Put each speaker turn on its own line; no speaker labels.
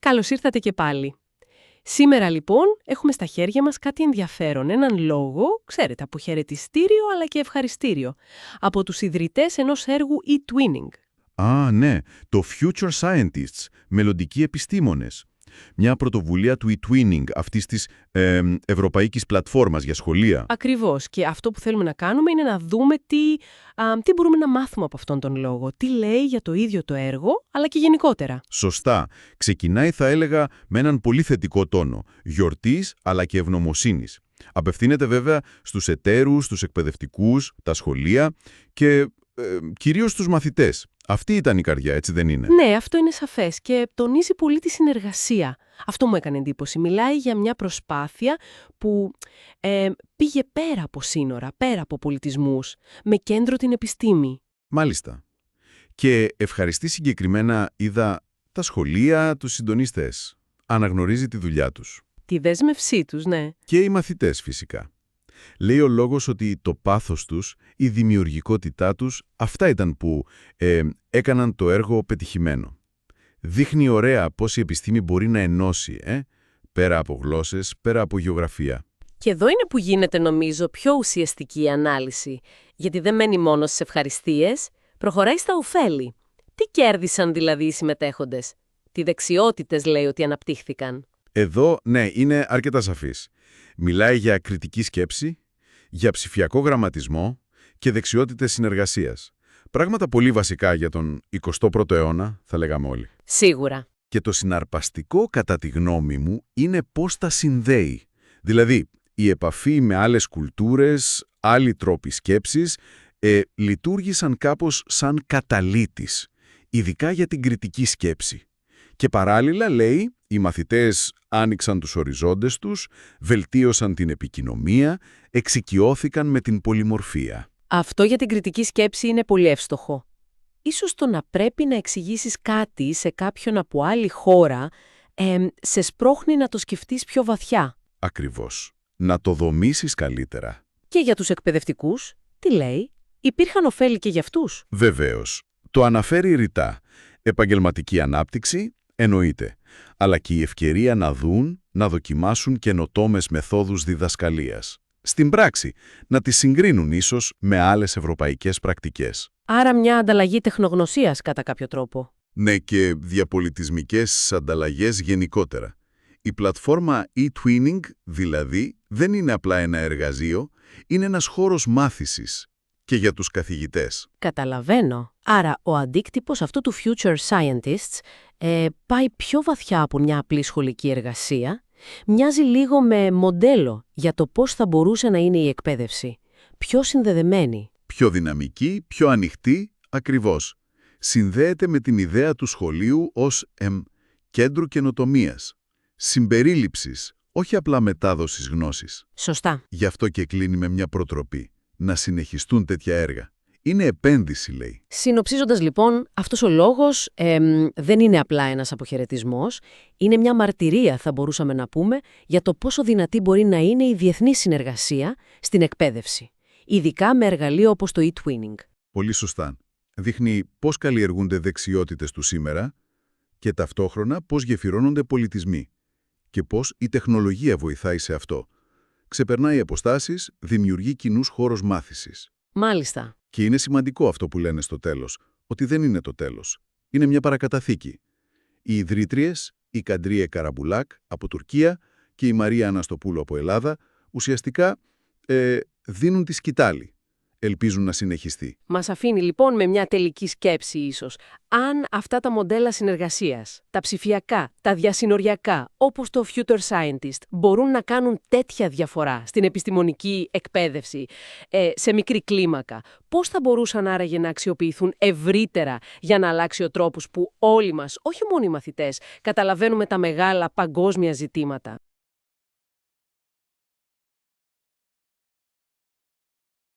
Καλώς ήρθατε και πάλι. Σήμερα λοιπόν έχουμε στα χέρια μας κάτι ενδιαφέρον, έναν λόγο, ξέρετε, από χαιρετιστήριο αλλά και ευχαριστήριο, από τους ιδρυτές ενός έργου e-twinning.
Α, ναι, το Future Scientists, μελλοντικοί επιστήμονες. Μια πρωτοβουλία του e-twinning, αυτής της ευρωπαϊκής πλατφόρμας για σχολεία.
Ακριβώς. Και αυτό που θέλουμε να κάνουμε είναι να δούμε τι μπορούμε να μάθουμε από αυτόν τον λόγο. Τι λέει για το ίδιο το έργο, αλλά και γενικότερα.
Σωστά. Ξεκινάει, θα έλεγα, με έναν πολύ θετικό τόνο. Γιορτής, αλλά και ευγνωμοσύνης. Απευθύνεται βέβαια στους εταίρους, στους εκπαιδευτικούς, τα σχολεία και κυρίως στους μαθητές. Αυτή ήταν η καρδιά, έτσι δεν είναι?
Ναι, αυτό είναι σαφές και τονίζει πολύ τη συνεργασία. Αυτό μου έκανε εντύπωση. Μιλάει για μια προσπάθεια που πήγε πέρα από σύνορα, πέρα από πολιτισμούς, με κέντρο την επιστήμη.
Μάλιστα. Και ευχαριστεί συγκεκριμένα, είδα, τα σχολεία, τους συντονιστές. Αναγνωρίζει τη δουλειά τους.
Τη δέσμευσή τους, ναι.
Και οι μαθητές φυσικά. Λέει ο λόγος ότι το πάθος τους, η δημιουργικότητά τους, αυτά ήταν που έκαναν το έργο πετυχημένο. Δείχνει ωραία πώς η επιστήμη μπορεί να ενώσει, πέρα από γλώσσες, πέρα από γεωγραφία.
Και εδώ είναι που γίνεται, νομίζω, πιο ουσιαστική η ανάλυση, γιατί δεν μένει μόνο στις ευχαριστίες, προχωράει στα ωφέλη. Τι κέρδισαν δηλαδή οι συμμετέχοντες? Τι δεξιότητες λέει ότι αναπτύχθηκαν?
Εδώ, ναι, είναι αρκετά σαφής. Μιλάει για κριτική σκέψη, για ψηφιακό γραμματισμό και δεξιότητες συνεργασίας. Πράγματα πολύ βασικά για τον 21ο αιώνα, θα λέγαμε όλοι.
Σίγουρα.
Και το συναρπαστικό, κατά τη γνώμη μου, είναι πώς τα συνδέει. Δηλαδή, η επαφή με άλλες κουλτούρες, άλλοι τρόποι σκέψης, λειτουργήσαν κάπως σαν καταλύτης, ειδικά για την κριτική σκέψη. Και παράλληλα, λέει, οι μαθητές άνοιξαν τους οριζόντες τους, βελτίωσαν την επικοινωνία, εξοικειώθηκαν με την πολυμορφία.
Αυτό για την κριτική σκέψη είναι πολύ εύστοχο. Ίσως το να πρέπει να εξηγήσεις κάτι σε κάποιον από άλλη χώρα, σε σπρώχνει να το σκεφτείς πιο βαθιά.
Ακριβώς. Να το δομήσεις καλύτερα.
Και για τους εκπαιδευτικούς, τι λέει? Υπήρχαν ωφέλη και για αυτούς?
Βεβαίως. Το αναφέρει ρητά. Επαγγελματική ανάπτυξη, εννοείται. Αλλά και η ευκαιρία να δουν, να δοκιμάσουν καινοτόμες μεθόδους διδασκαλίας. Στην πράξη, να τις συγκρίνουν ίσως με άλλες ευρωπαϊκές πρακτικές.
Άρα μια ανταλλαγή τεχνογνωσίας κατά κάποιο τρόπο.
Ναι, και διαπολιτισμικές ανταλλαγές γενικότερα. Η πλατφόρμα e-twinning, δηλαδή, δεν είναι απλά ένα εργαζείο, είναι ένας χώρος μάθησης και για τους καθηγητές.
Καταλαβαίνω. Άρα ο αντίκτυπος αυτού του Future Scientists πάει πιο βαθιά από μια απλή σχολική εργασία. Μοιάζει λίγο με μοντέλο για το πώς θα μπορούσε να είναι η εκπαίδευση. Πιο συνδεδεμένη.
Πιο δυναμική, πιο ανοιχτή, ακριβώς. Συνδέεται με την ιδέα του σχολείου ως κέντρο καινοτομίας. Συμπερίληψης, όχι απλά μετάδοσης γνώσης.
Σωστά.
Γι' αυτό και κλείνει με μια προτροπή. Να συνεχιστούν τέτοια έργα. Είναι επένδυση, λέει.
Συνοψίζοντας λοιπόν, αυτός ο λόγος δεν είναι απλά ένας αποχαιρετισμός, είναι μια μαρτυρία, θα μπορούσαμε να πούμε, για το πόσο δυνατή μπορεί να είναι η διεθνή συνεργασία στην εκπαίδευση, ειδικά με εργαλείο όπως το e-twinning.
Πολύ σωστά. Δείχνει πώς καλλιεργούνται δεξιότητες του σήμερα και ταυτόχρονα πώς γεφυρώνονται πολιτισμοί και πώς η τεχνολογία βοηθάει σε αυτό. Ξεπερνάει αποστάσεις, δημιουργεί κοινούς χώρους μάθησης.
Μάλιστα.
Και είναι σημαντικό αυτό που λένε στο τέλος, ότι δεν είναι το τέλος. Είναι μια παρακαταθήκη. Οι ιδρύτριες, η Καντρίε Καραμπουλάκ από Τουρκία και η Μαρία Αναστοπούλου από Ελλάδα, ουσιαστικά δίνουν τη σκητάλη. Ελπίζουν να συνεχιστεί.
Μας αφήνει λοιπόν με μια τελική σκέψη ίσως. Αν αυτά τα μοντέλα συνεργασίας, τα ψηφιακά, τα διασυνοριακά, όπως το Future Scientist, μπορούν να κάνουν τέτοια διαφορά στην επιστημονική εκπαίδευση, σε μικρή κλίμακα, πώς θα μπορούσαν άραγε να αξιοποιηθούν ευρύτερα για να αλλάξει ο τρόπος που όλοι μας, όχι μόνο οι μαθητές, καταλαβαίνουμε τα μεγάλα παγκόσμια ζητήματα?